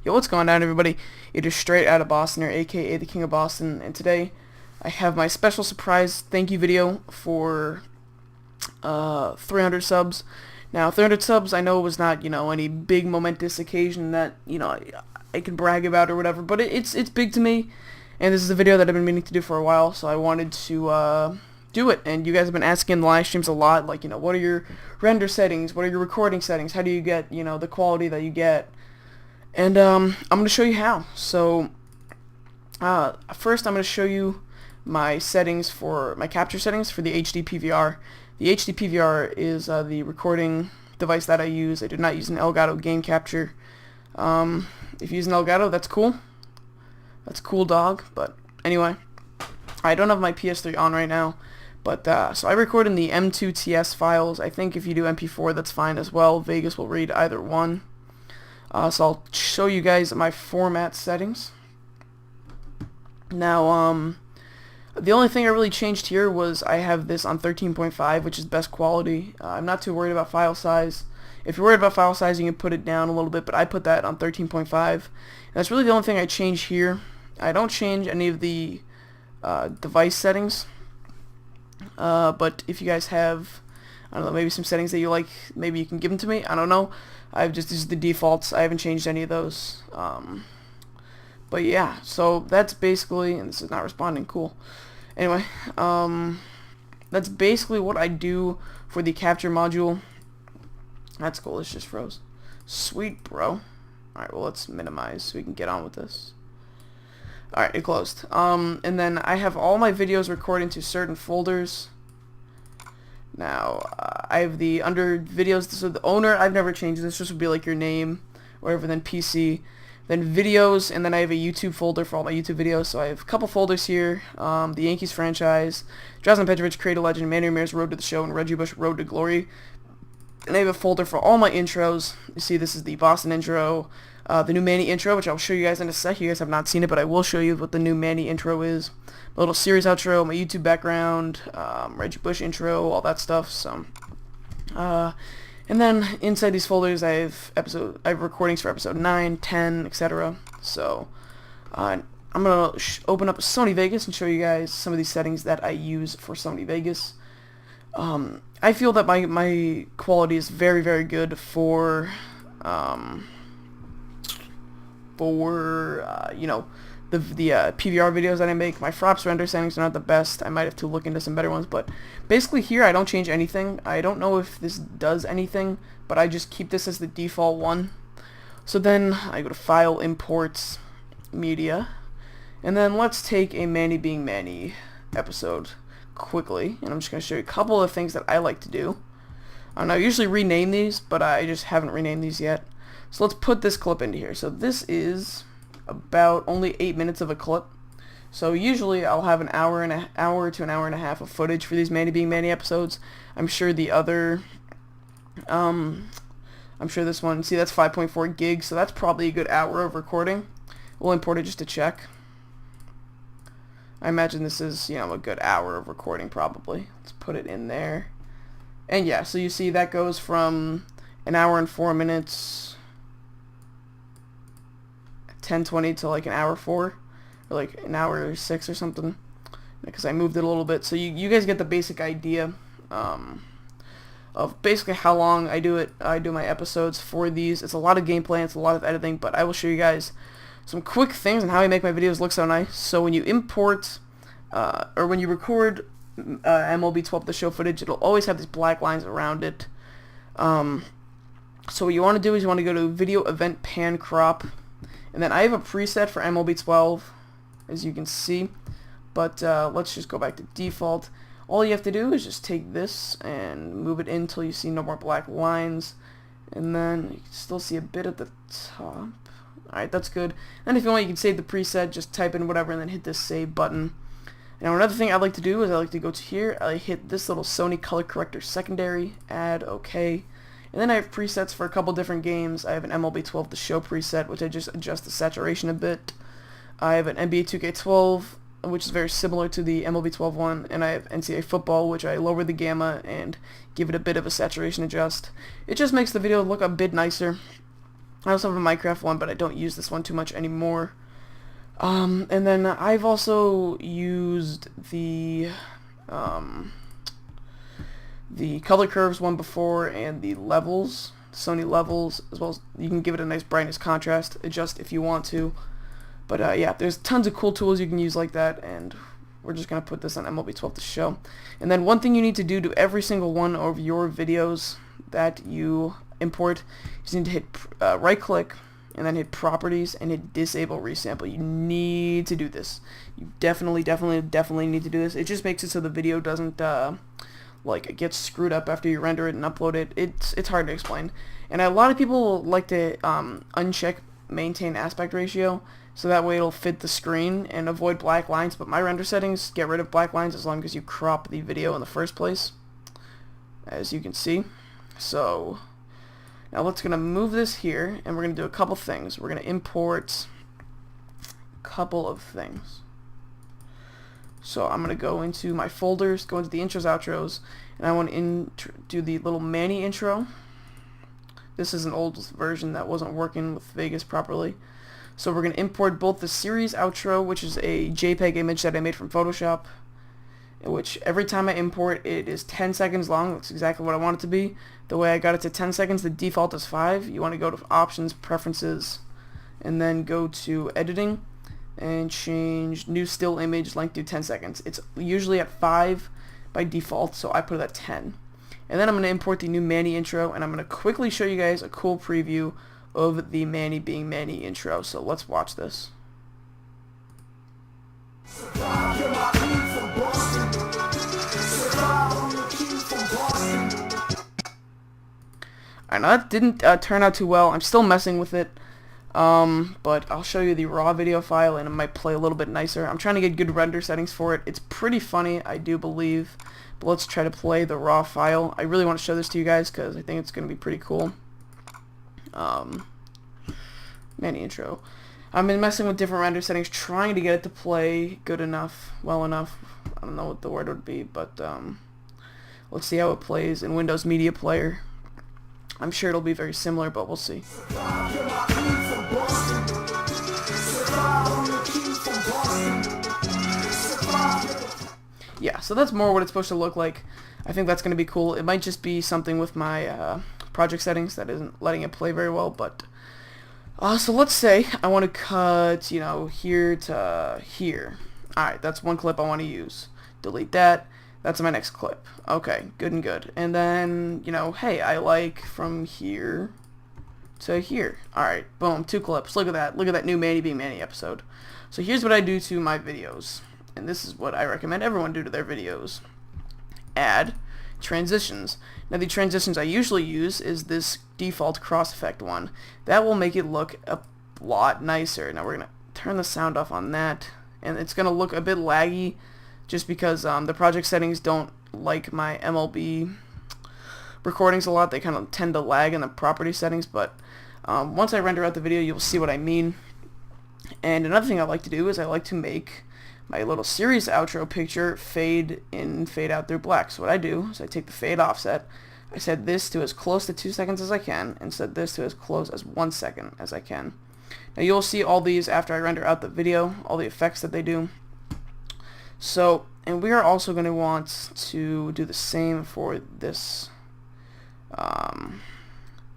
Yo, what's going on, everybody? It is Straight Outta Boston, or aka the King of Boston, and today I have my special surprise thank you video for 300 subs. Now, 300 subs, I know it was not, any big momentous occasion that, I can brag about or whatever, but it's big to me, and this is a video that I've been meaning to do for a while, so I wanted to do it. And you guys have been asking in the live streams a lot, like, what are your render settings? What are your recording settings? How do you get, the quality that you get? And I'm going to show you how. So first I'm going to show you my settings for my capture settings for the HD PVR. The HD PVR is the recording device that I use. I do not use an Elgato game capture. If you use an Elgato, that's cool. That's cool, dog. But anyway, I don't have my PS3 on right now. But so I record in the M2TS files. I think if you do MP4, that's fine as well. Vegas will read either one. So I'll show you guys my format settings. Now, the only thing I really changed here was I have this on 13.5, which is best quality. I'm not too worried about file size. If you're worried about file size, you can put it down a little bit, but I put that on 13.5. And that's really the only thing I change here. I don't change any of the device settings. But if you guys have, I don't know, maybe some settings that you like, maybe you can give them to me. I don't know. I've just used the defaults. I haven't changed any of those. But yeah, so that's basically, and this is not responding, cool. Anyway, that's basically what I do for the capture module. That's cool, this just froze. Sweet, bro. Alright, well, let's minimize so we can get on with this. Alright, it closed. And then I have all my videos recorded into certain folders. Now, I have the under videos, so the owner, I've never changed this, would be like your name, whatever, then PC, then videos, and then I have a YouTube folder for all my YouTube videos. So I have a couple folders here, the Yankees franchise, Drazen Petrovic, Create a Legend, Manny Ramirez, Road to the Show, and Reggie Bush, Road to Glory. And I have a folder for all my intros. You see, this is the Boston intro, the new Manny intro, which I'll show you guys in a sec. You guys have not seen it, but I will show you what the new Manny intro is. My little series outro, my YouTube background, Reggie Bush intro, all that stuff. So, and then inside these folders, I have recordings for episode 9, 10, etc. So, I'm gonna open up Sony Vegas and show you guys some of these settings that I use for Sony Vegas. I feel that my quality is very, very good for the PVR videos that I make. My Frops render settings are not the best. I might have to look into some better ones, but basically here I don't change anything. I don't know if this does anything, but I just keep this as the default one. So then I go to File, Imports, Media, and then let's take a Manny Being Manny episode quickly, and I'm just going to show you a couple of things that I like to do. I usually rename these, but I just haven't renamed these yet. So let's put this clip into here. So this is about only 8 minutes of a clip. So usually I'll have an hour to an hour and a half of footage for these Manny Being Manny episodes. I'm sure the other, I'm sure this one, see, that's 5.4 gigs, so that's probably a good hour of recording. We'll import it just to check. I imagine this is, a good hour of recording probably. Let's put it in there. And yeah, so you see that goes from an hour and 4 minutes, 10:20 to like an hour 4, or like an hour 6 or something, because I moved it a little bit. So you guys get the basic idea of basically how long I do it. I do my episodes for these. It's a lot of gameplay, it's a lot of editing, but I will show you guys some quick things on how I make my videos look so nice. So when you import, or when you record MLB 12 the show footage, it'll always have these black lines around it. So what you want to do is you want to go to Video Event Pan Crop, and then I have a preset for MLB 12, as you can see, but let's just go back to default. All you have to do is just take this and move it in until you see no more black lines, and then you can still see a bit at the top. Alright, that's good. And if you want, you can save the preset, just type in whatever, and then hit this save button. Now another thing I like to do is I like to go to here, I hit this little Sony Color Corrector Secondary, add OK. And then I have presets for a couple different games. I have an MLB 12 The Show preset, which I just adjust the saturation a bit. I have an NBA 2K12, which is very similar to the MLB 12 one, and I have NCAA football, which I lower the gamma and give it a bit of a saturation adjust. It just makes the video look a bit nicer. I also have a Minecraft one, but I don't use this one too much anymore. And then I've also used the color curves one before, and the levels, Sony levels, as well as you can give it a nice brightness contrast adjust if you want to. But yeah, there's tons of cool tools you can use like that, and we're just going to put this on MLB 12 to show. And then one thing you need to do to every single one of your videos that you import, you just need to hit right click and then hit properties and hit disable resample. You need to do this. You definitely need to do this. It just makes it so the video doesn't like it gets screwed up after you render it and upload it. It's hard to explain. And a lot of people like to uncheck maintain aspect ratio, so that way it'll fit the screen and avoid black lines, but my render settings get rid of black lines as long as you crop the video in the first place, as you can see. So now let's gonna move this here, and we're gonna do a couple things. We're gonna import a couple of things. So I'm gonna go into my folders, go into the intros, outros, and I want to do the little Manny intro. This is an old version that wasn't working with Vegas properly. So we're going to import both the series outro, which is a JPEG image that I made from Photoshop, which every time I import it is 10 seconds long. That's exactly what I want it to be. The way I got it to 10 seconds, the default is 5. You want to go to Options, Preferences, and then go to Editing, and change New Still Image length to 10 seconds. It's usually at 5 by default, so I put it at 10. And then I'm going to import the new Manny intro, and I'm going to quickly show you guys a cool preview of the Manny being Manny intro. So let's watch this. I know that didn't turn out too well. I'm still messing with it, but I'll show you the raw video file, and it might play a little bit nicer. I'm trying to get good render settings for it. It's pretty funny, I do believe. But let's try to play the raw file. I really want to show this to you guys because I think it's going to be pretty cool. Manny intro. I've been messing with different render settings, trying to get it to play good enough, well enough. I don't know what the word would be, but let's see how it plays in Windows Media Player. I'm sure it'll be very similar, but we'll see. Yeah, so that's more what it's supposed to look like. I think that's going to be cool. It might just be something with my project settings that isn't letting it play very well, but so let's say I want to cut, you know, here to here. Alright, that's one clip I want to use. Delete that. That's my next clip. Okay, good and good. And then, you know, hey, I like from here to here. Alright, boom, 2 clips. Look at that. Look at that new Manny being Manny episode. So here's what I do to my videos. And this is what I recommend everyone do to their videos. Add transitions. Now the transitions I usually use is this default cross effect one. That will make it look a lot nicer. Now we're going to turn the sound off on that, and it's going to look a bit laggy just because the project settings don't like my MLB recordings a lot. They kind of tend to lag in the property settings, but once I render out the video, you'll see what I mean. And another thing I like to do is I like to make my little series outro picture fade in, fade out through black. So what I do is I take the fade offset, I set this to as close to 2 seconds as I can, and set this to as close as 1 second as I can. Now you'll see all these after I render out the video, all the effects that they do. So, and we are also going to want to do the same for this.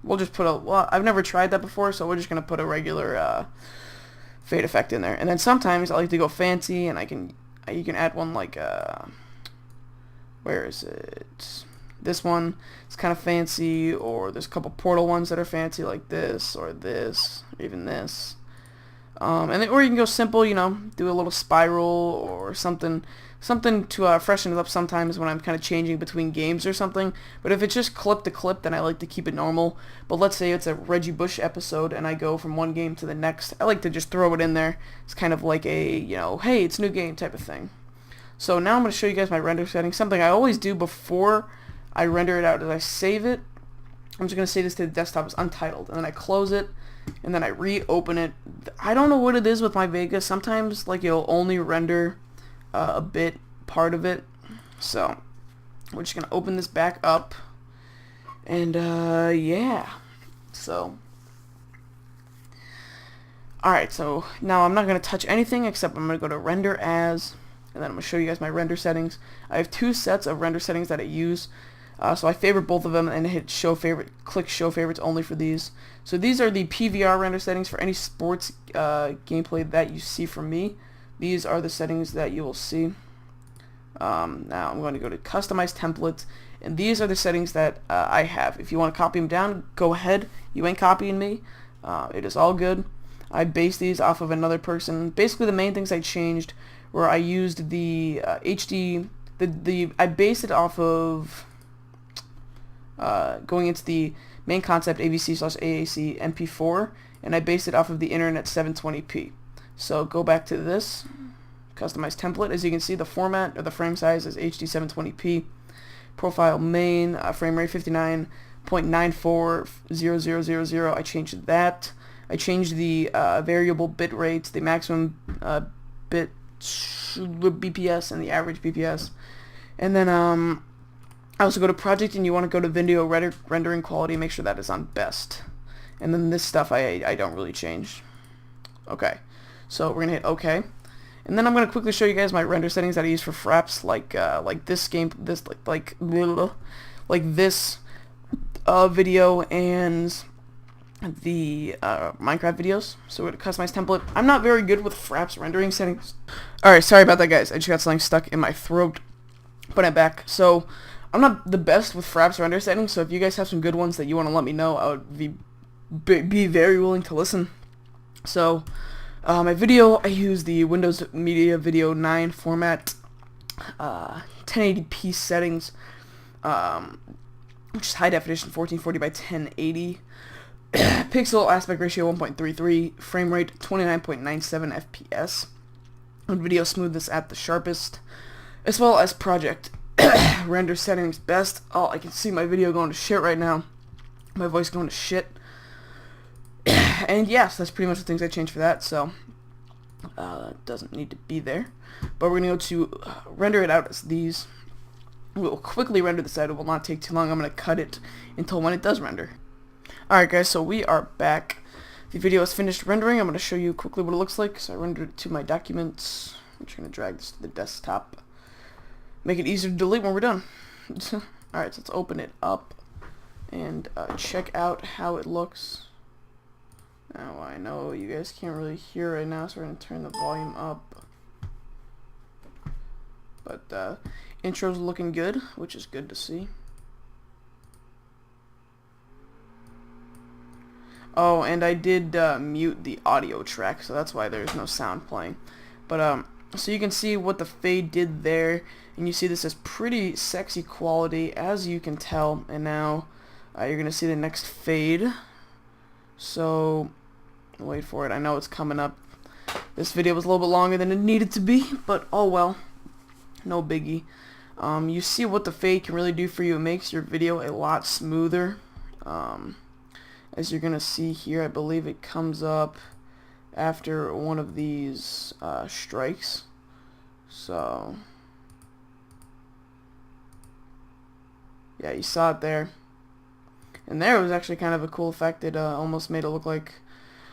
We'll just put a, well, I've never tried that before, so we're just going to put a regular fade effect in there. And then sometimes I like to go fancy, and you can add one like where is it? This one is kind of fancy, or there's a couple Portal ones that are fancy like this, or even this. And then, or you can go simple, you know, do a little spiral or something to freshen it up sometimes when I'm kind of changing between games or something. But if it's just clip to clip, then I like to keep it normal. But let's say it's a Reggie Bush episode and I go from one game to the next, I like to just throw it in there. It's kind of like a, you know, hey, it's a new game type of thing. So now I'm going to show you guys my render settings. Something I always do before I render it out is I save it. I'm just going to save this to the desktop as untitled, and then I close it, and then I reopen it. I don't know what it is with my Vegas. Sometimes like it'll only render a bit part of it. So we're just gonna open this back up, and yeah. So Alright, so now I'm not going to touch anything except I'm going to go to render as, and then I'm going to show you guys my render settings. I have two sets of render settings that I use. So I favorite both of them and hit show favorite, click show favorites only for these. So these are the PVR render settings for any sports gameplay that you see from me. These are the settings that you will see. Now I'm going to go to customize templates, and these are the settings that I have. If you want to copy them down, go ahead. You ain't copying me. It is all good. I based these off of another person. Basically the main things I changed were I used the HD, I based it off of going into the main concept AVC/AAC MP4, and I based it off of the internet 720p. So go back to this customize template. As you can see, the format or the frame size is HD 720p. Profile main frame rate 59.940000. I changed that. I changed the variable bit rates, the maximum bit BPS and the average BPS. And then I also go to project, and you want to go to video rendering quality, make sure that is on best. And then this stuff I don't really change. Okay, so we're gonna hit OK, and then I'm gonna quickly show you guys my render settings that I use for fraps, like this game, like this video and the Minecraft videos. So we're going to customize template. I'm not very good with fraps rendering settings. Alright, sorry about that, guys. I just got something stuck in my throat, but I'm back. So I'm not the best with fraps render settings, so if you guys have some good ones that you want to let me know, I would be very willing to listen. So my video, I use the Windows Media Video 9 format, 1080p settings, which is high definition 1440 by 1080. Pixel aspect ratio 1.33, frame rate 29.97 FPS, and video smoothness at the sharpest, as well as project render settings best. Oh, I can see my video going to shit right now. My voice going to shit. And yes, that's pretty much the things I changed for that, so it doesn't need to be there. But we're going to go to render it out as these. We'll quickly render this out. It will not take too long. I'm going to cut it until when it does render. Alright guys, so we are back. The video is finished rendering. I'm going to show you quickly what it looks like. So I rendered it to my documents. I'm just going to drag this to the desktop. Make it easier to delete when we're done. Alright, so let's open it up and check out how it looks. Now I know you guys can't really hear right now, so we're going to turn the volume up. But intro's looking good, which is good to see. Oh, and I did mute the audio track, so that's why there's no sound playing. But so you can see what the fade did there, and you see this is pretty sexy quality, as you can tell. And now you're gonna see the next fade. So wait for it. I know it's coming up. This video was a little bit longer than it needed to be, but oh well, no biggie. You see what the fade can really do for you. It makes your video a lot smoother. As you're gonna see here, I believe it comes up after one of these strikes. So yeah, you saw it there, and there was actually kind of a cool effect. It almost made it look like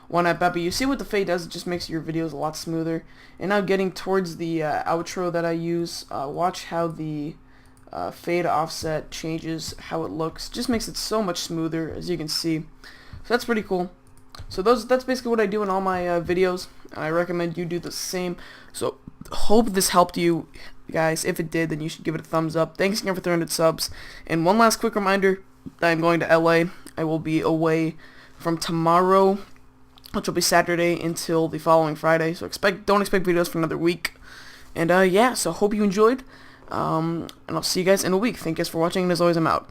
one at bat. But you see what the fade does? It just makes your videos a lot smoother. And now getting towards the outro that I use, watch how the fade offset changes, how it looks. Just makes it so much smoother, as you can see. So that's pretty cool. So that's basically what I do in all my videos, and I recommend you do the same. So hope this helped you guys. If it did, then you should give it a thumbs up. Thanks again for 300 subs. And one last quick reminder that I'm going to LA. I will be away from tomorrow, which will be Saturday, until the following Friday. So don't expect videos for another week. And yeah, so hope you enjoyed. And I'll see you guys in a week. Thank you guys for watching, and as always, I'm out.